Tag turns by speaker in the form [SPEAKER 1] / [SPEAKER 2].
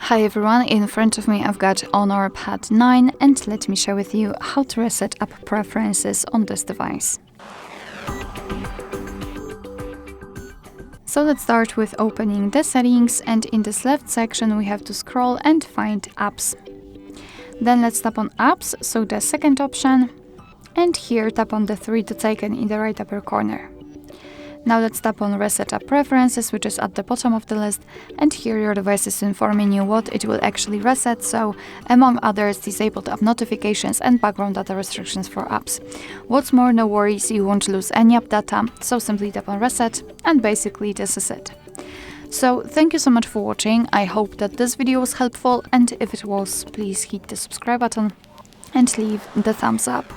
[SPEAKER 1] Hi everyone, in front of me I've got Honor Pad 9 and let me share with you how to reset app preferences on this device. So let's start with opening the settings, and in this left section we have to scroll and find apps. Then let's tap on apps, so the second option, and here tap on the three dots icon in the right upper corner. Now let's tap on Reset App Preferences, which is at the bottom of the list, and here your device is informing you what it will actually reset, so among others, disabled app notifications and background data restrictions for apps. What's more, no worries, you won't lose any app data, so simply tap on Reset, and basically this is it. So thank you so much for watching. I hope that this video was helpful, and if it was, please hit the subscribe button and leave the thumbs up.